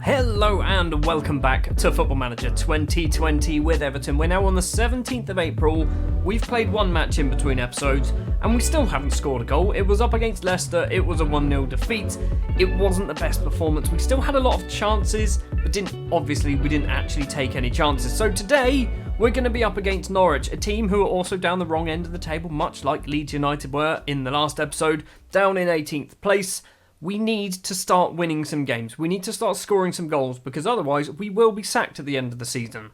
Hello and welcome back to Football Manager 2020 with Everton. We're now on the 17th of April. We've played one match in between episodes and we still haven't scored a goal. It was up against Leicester. It was a 1-0 defeat. It wasn't the best performance. We still had a lot of chances, but we didn't actually take any chances. So today we're going to be up against Norwich, a team who are also down the wrong end of the table, much like Leeds United were in the last episode, down in 18th place. We need to start winning some games. We need to start scoring some goals because otherwise we will be sacked at the end of the season.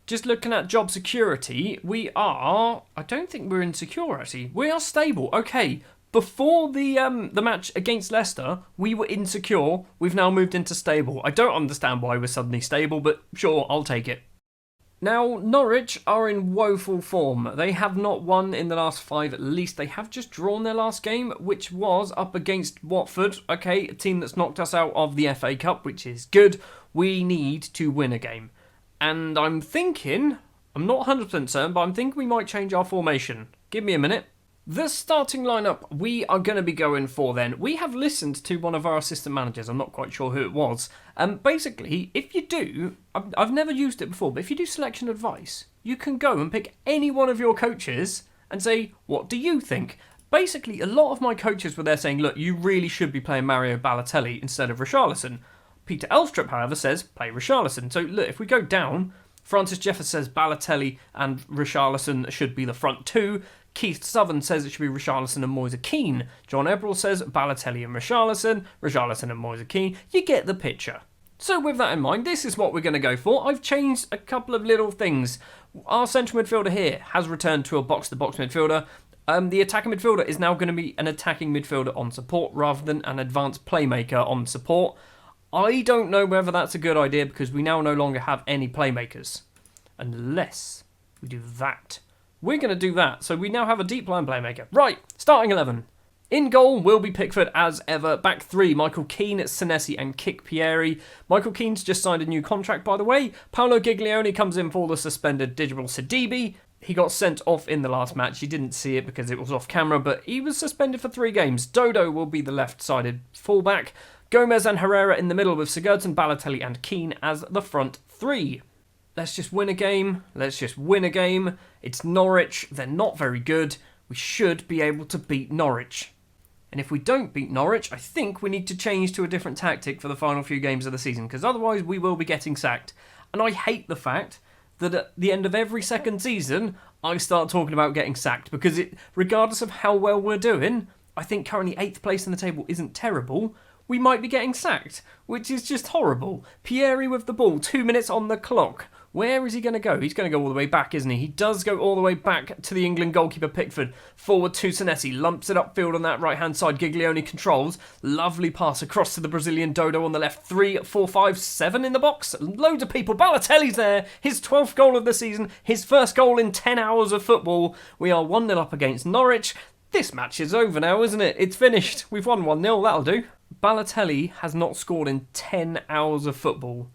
Just looking at job security, I don't think we're insecure actually. We are stable. Okay, before the match against Leicester, we were insecure. We've now moved into stable. I don't understand why we're suddenly stable, but sure, I'll take it. Now, Norwich are in woeful form. They have not won in the last 5 at least. They have just drawn their last game, which was up against Watford. Okay, a team that's knocked us out of the FA Cup, which is good. We need to win a game. And I'm not 100% certain, but I'm thinking we might change our formation. Give me a minute. The starting lineup we are going to be going for then. We have listened to one of our assistant managers. I'm not quite sure who it was. Basically, if you do, I've never used it before, but if you do selection advice, you can go and pick any one of your coaches and say, what do you think? Basically, a lot of my coaches were there saying, look, you really should be playing Mario Balotelli instead of Richarlison. Peter Elstrup, however, says, play Richarlison. So look, if we go down, Francis Jeffers says Balotelli and Richarlison should be the front two. Keith Southern says it should be Richarlison and Moise Keane. John Eberl says Balotelli and Richarlison and Moise Keane. You get the picture. So with that in mind, this is what we're going to go for. I've changed a couple of little things. Our central midfielder here has returned to a box-to-box midfielder. The attacking midfielder is now going to be an attacking midfielder on support rather than an advanced playmaker on support. I don't know whether that's a good idea because we now no longer have any playmakers. Unless we do that. We're going to do that. So we now have a deep line playmaker. Right, starting 11. In goal will be Pickford as ever. Back 3, Michael Keane, Senesi and Kik Pieri. Michael Keane's just signed a new contract, by the way. Paolo Giglioni comes in for the suspended Digital Sidibe. He got sent off in the last match. You didn't see it because it was off camera, but he was suspended for 3 games. Dodo will be the left-sided fullback. Gomez and Herrera in the middle with Sigurdsson, Balotelli and Keane as the front 3. Let's just win a game. It's Norwich. They're not very good. We should be able to beat Norwich. And if we don't beat Norwich, I think we need to change to a different tactic for the final few games of the season, because otherwise we will be getting sacked. And I hate the fact that at the end of every second season, I start talking about getting sacked, because regardless of how well we're doing, I think currently 8th place in the table isn't terrible. We might be getting sacked, which is just horrible. Pieri with the ball, 2 minutes on the clock. Where is he going to go? He's going to go all the way back, isn't he? He does go all the way back to the England goalkeeper Pickford. Forward to Senesi. Lumps it upfield on that right-hand side. Giglioni controls. Lovely pass across to the Brazilian Dodo on the left. 3, 4, 5, 7 in the box. Loads of people. Balotelli's there. His 12th goal of the season. His first goal in 10 hours of football. We are 1-0 up against Norwich. This match is over now, isn't it? It's finished. We've won 1-0. That'll do. Balotelli has not scored in 10 hours of football.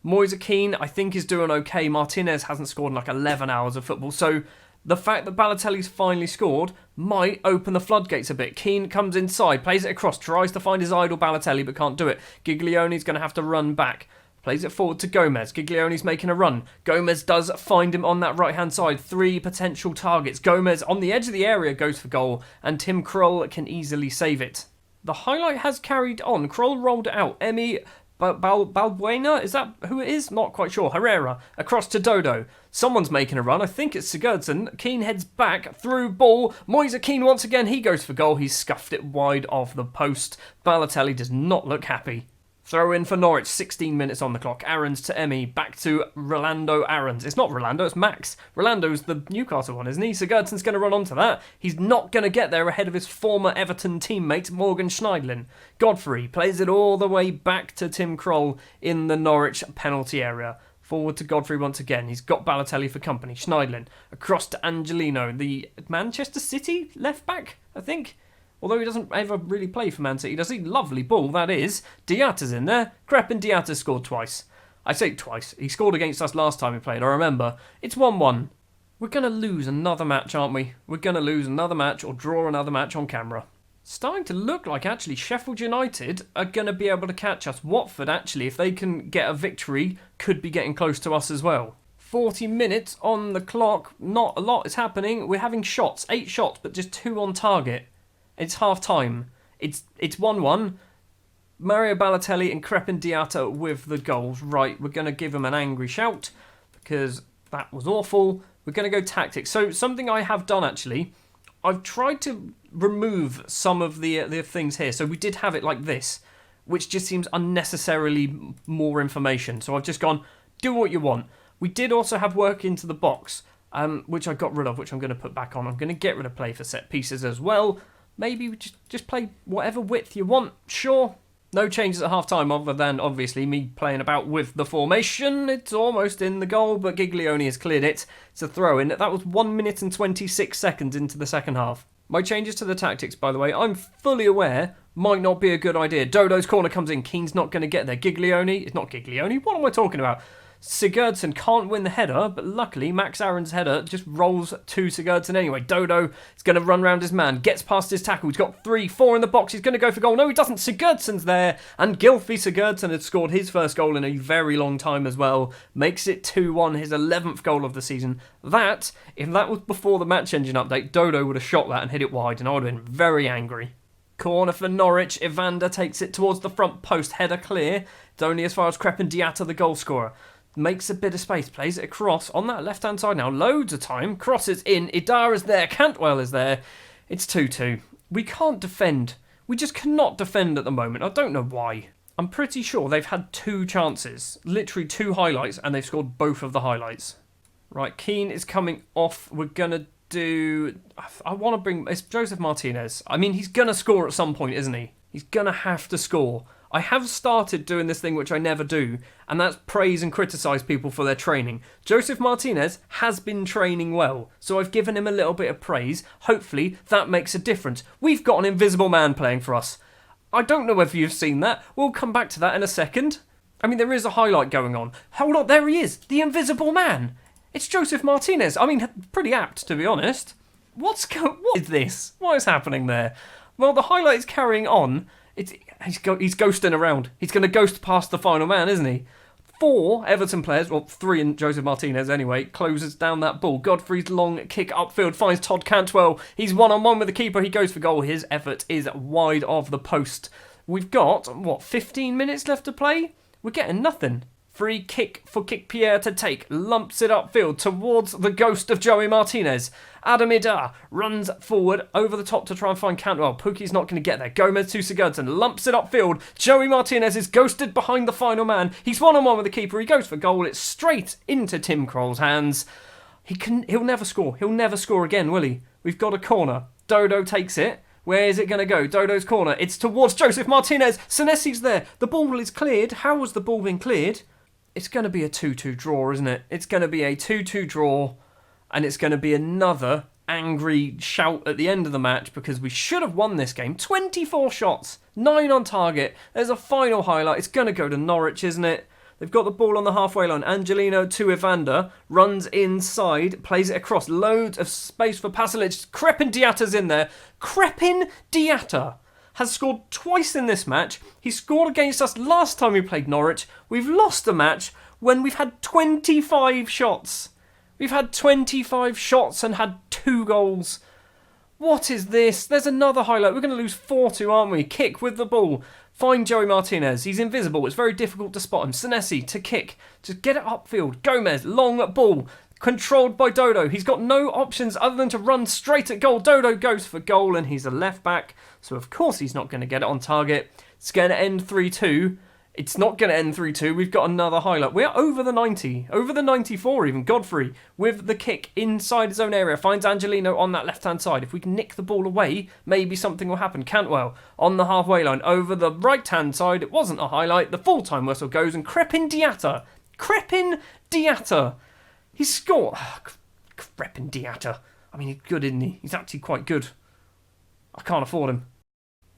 Moise Keane, I think, is doing okay. Martinez hasn't scored in like 11 hours of football. So the fact that Balotelli's finally scored might open the floodgates a bit. Keane comes inside, plays it across, tries to find his idol Balotelli, but can't do it. Giglioni's going to have to run back. Plays it forward to Gomez. Giglioni's making a run. Gomez does find him on that right-hand side. 3 potential targets. Gomez on the edge of the area goes for goal, and Tim Krul can easily save it. The highlight has carried on. Krul rolled it out. Emi Balbuena, is that who it is? Not quite sure. Herrera, across to Dodo. Someone's making a run. I think it's Sigurdsson. Keane heads back, through ball. Moise Keane once again. He goes for goal. He's scuffed it wide of the post. Balotelli does not look happy. Throw in for Norwich, 16 minutes on the clock. Aarons to Emi, back to Rolando Aarons. It's not Rolando, it's Max. Rolando's the Newcastle one, isn't he? Sigurdsson's going to run onto that. He's not going to get there ahead of his former Everton teammate, Morgan Schneidlin. Godfrey plays it all the way back to Tim Krul in the Norwich penalty area. Forward to Godfrey once again. He's got Balotelli for company. Schneidlin, across to Angelino, the Manchester City left back, I think. Although he doesn't ever really play for Man City, does he? Lovely ball, that is. Diatta's in there. Crepin Diatta scored twice. I say twice. He scored against us last time we played, I remember. It's 1-1. We're going to lose another match, aren't we? We're going to lose another match or draw another match on camera. Starting to look like actually Sheffield United are going to be able to catch us. Watford, actually, if they can get a victory, could be getting close to us as well. 40 minutes on the clock. Not a lot is happening. We're having shots. 8 shots, but just 2 on target. It's half-time. It's 1-1. Mario Balotelli and Crepin Diatta with the goals. Right, we're going to give him an angry shout because that was awful. We're going to go tactics. So something I have done, actually, I've tried to remove some of the things here. So we did have it like this, which just seems unnecessarily more information. So I've just gone, do what you want. We did also have work into the box, which I got rid of, which I'm going to put back on. I'm going to get rid of play for set pieces as well. Maybe we just play whatever width you want. Sure. No changes at half-time other than, obviously, me playing about with the formation. It's almost in the goal, but Giglioni has cleared it. It's a throw-in. That was 1 minute and 26 seconds into the second half. My changes to the tactics, by the way, I'm fully aware might not be a good idea. Dodo's corner comes in. Keane's not going to get there. Giglioni. It's not Giglioni. What am I talking about? Sigurdsson can't win the header, but luckily Max Aaron's header just rolls to Sigurdsson anyway. Dodo is going to run round his man, gets past his tackle. He's got 3-4 in the box. He's going to go for goal. No, he doesn't. Sigurdsson's there, and Gylfi Sigurdsson had scored his first goal in a very long time as well. Makes it 2-1, his 11th goal of the season. That, if that was before the match engine update, Dodo would have shot that and hit it wide, and I would have been very angry. Corner for Norwich. Evander takes it towards the front post. Header clear. It's only as far as Crepin Diatta, the goal scorer. Makes a bit of space, plays it across on that left-hand side now. Loads of time. Crosses in. Idara's there. Cantwell is there. It's 2-2. We can't defend. We just cannot defend at the moment. I don't know why. I'm pretty sure they've had 2 chances. Literally 2 highlights, and they've scored both of the highlights. Right, Keane is coming off. We're going to do... I want to bring... It's Joseph Martinez. I mean, he's going to score at some point, isn't he? He's going to have to score. I have started doing this thing which I never do, and that's praise and criticise people for their training. Joseph Martinez has been training well, so I've given him a little bit of praise. Hopefully that makes a difference. We've got an invisible man playing for us. I don't know whether you've seen that. We'll come back to that in a second. I mean, there is a highlight going on. Hold on, there he is, the invisible man. It's Joseph Martinez. I mean, pretty apt, to be honest. What is this? What is happening there? Well, the highlight is carrying on. He's ghosting around. He's going to ghost past the final man, isn't he? 4 Everton players, well, 3 in Joseph Martinez anyway, closes down that ball. Godfrey's long kick upfield finds Todd Cantwell. He's one-on-one with the keeper. He goes for goal. His effort is wide of the post. We've got, 15 minutes left to play? We're getting nothing. Free kick for Pierre to take. Lumps it upfield towards the ghost of Joey Martinez. Adam Idar runs forward over the top to try and find Cantwell. Pookie's not going to get there. Gomez to Sigurdsson. Lumps it upfield. Joey Martinez is ghosted behind the final man. He's one-on-one with the keeper. He goes for goal. It's straight into Tim Krul's hands. He'll never score. He'll never score again, will he? We've got a corner. Dodo takes it. Where is it going to go? Dodo's corner. It's towards Joseph Martinez. Senesi's there. The ball is cleared. How has the ball been cleared? It's going to be a 2-2 draw, isn't it? It's going to be a 2-2 draw, and it's going to be another angry shout at the end of the match because we should have won this game. 24 shots, 9 on target. There's a final highlight. It's going to go to Norwich, isn't it? They've got the ball on the halfway line. Angelino to Evander, runs inside, plays it across. Loads of space for Pasalic. Crepin Diatta's in there. Crepin Diatta has scored twice in this match. He scored against us last time we played Norwich. We've lost a match when we've had 25 shots. We've had 25 shots and had 2 goals. What is this? There's another highlight. We're going to lose 4-2, aren't we? Kick with the ball. Find Joey Martinez. He's invisible. It's very difficult to spot him. Senesi to kick. Just get it upfield. Gomez, long ball. Controlled by Dodo. He's got no options other than to run straight at goal. Dodo goes for goal and he's a left back. So of course he's not going to get it on target. It's going to end 3-2. It's not going to end 3-2. We've got another highlight. We're over the 90. Over the 94 even. Godfrey with the kick inside his own area. Finds Angelino on that left-hand side. If we can nick the ball away, maybe something will happen. Cantwell on the halfway line. Over the right-hand side. It wasn't a highlight. The full-time whistle goes and Crepin Diatta. Crepin Diatta. He scored. Crepin Diatta. I mean, he's good, isn't he? He's actually quite good. I can't afford him.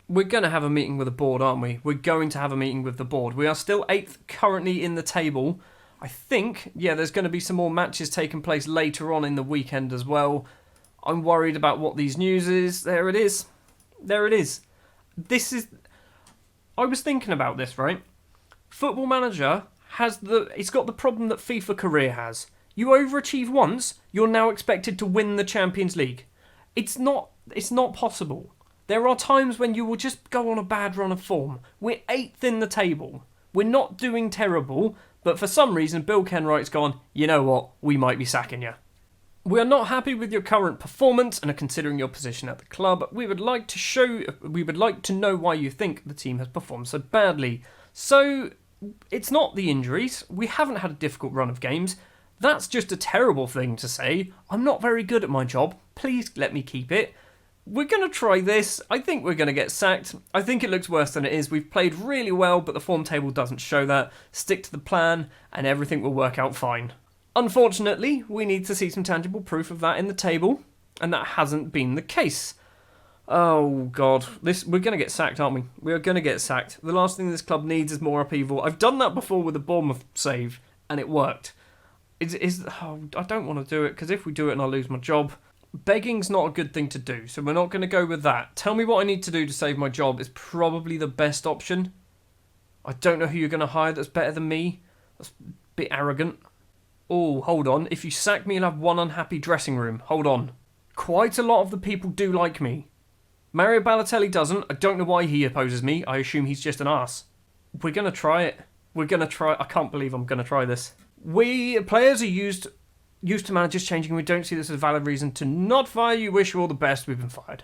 We're going to have a meeting with the board, aren't we? We're going to have a meeting with the board. We are still 8th currently in the table. I think, there's going to be some more matches taking place later on in the weekend as well. I'm worried about what these news is. There it is. There it is. I was thinking about this, right? Football Manager it's got the problem that FIFA Career has. You overachieve once, you're now expected to win the Champions League. It's not possible. There are times when you will just go on a bad run of form. We're 8th in the table. We're not doing terrible, but for some reason Bill Kenwright's gone, you know what, we might be sacking you. We are not happy with your current performance and are considering your position at the club. We would like to know why you think the team has performed so badly. So, it's not the injuries. We haven't had a difficult run of games. That's just a terrible thing to say. I'm not very good at my job. Please let me keep it. We're going to try this. I think we're going to get sacked. I think it looks worse than it is. We've played really well, but the form table doesn't show that. Stick to the plan, and everything will work out fine. Unfortunately, we need to see some tangible proof of that in the table, and that hasn't been the case. Oh, God. We're going to get sacked, aren't we? We are going to get sacked. The last thing this club needs is more upheaval. I've done that before with a Bournemouth save, and it worked. I don't want to do it, because if we do it and I lose my job, begging's not a good thing to do, so we're not going to go with that. Tell me what I need to do to save my job is probably the best option. I don't know who you're going to hire that's better than me. That's a bit arrogant. Oh, hold on. If you sack me, you'll have one unhappy dressing room. Hold on. Quite a lot of the people do like me. Mario Balotelli doesn't. I don't know why he opposes me. I assume he's just an arse. We're going to try it. I can't believe I'm going to try this. Players are used to managers changing. We don't see this as a valid reason to not fire you. Wish you all the best. We've been fired.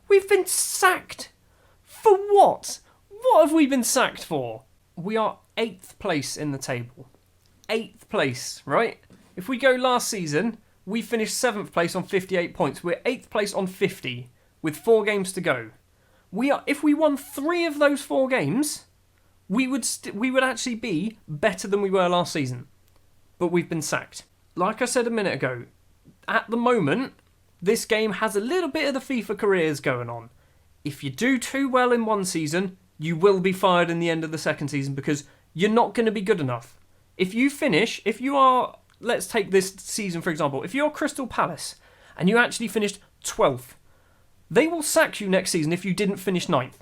We've been sacked? For what? What have we been sacked for? We are 8th place in the table. 8th place, right? If we go last season, we finished 7th place on 58 points. We're 8th place on 50 with 4 games to go. If we won 3 of those 4 games, we would actually be better than we were last season. But we've been sacked. Like I said a minute ago, at the moment, this game has a little bit of the FIFA careers going on. If you do too well in one season, you will be fired in the end of the second season because you're not going to be good enough. If you are, let's take this season for example, if you're Crystal Palace and you actually finished 12th, they will sack you next season if you didn't finish 9th.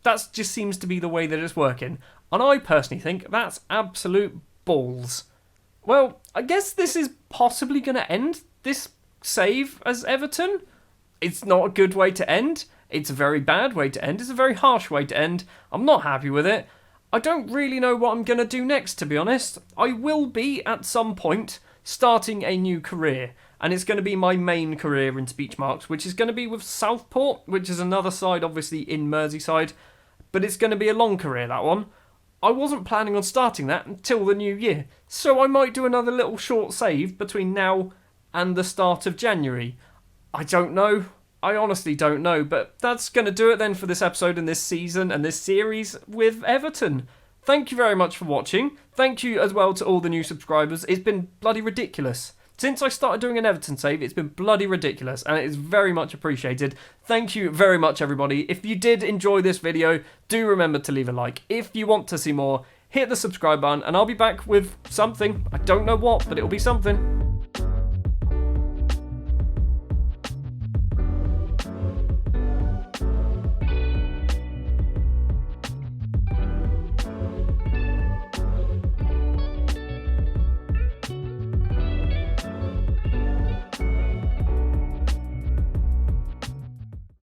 That just seems to be the way that it's working. And I personally think that's absolute balls. Well, I guess this is possibly going to end this save as Everton. It's not a good way to end. It's a very bad way to end. It's a very harsh way to end. I'm not happy with it. I don't really know what I'm going to do next, to be honest. I will be, at some point, starting a new career. And it's going to be my main career in speech marks, which is going to be with Southport, which is another side, obviously, in Merseyside. But it's going to be a long career, that one. I wasn't planning on starting that until the new year. So I might do another little short save between now and the start of January. I don't know. I honestly don't know, but that's going to do it then for this episode and this season and this series with Everton. Thank you very much for watching. Thank you as well to all the new subscribers. It's been bloody ridiculous. Since I started doing an Everton save, it's been bloody ridiculous, and it is very much appreciated. Thank you very much, everybody. If you did enjoy this video, do remember to leave a like. If you want to see more, hit the subscribe button, and I'll be back with something. I don't know what, but it'll be something.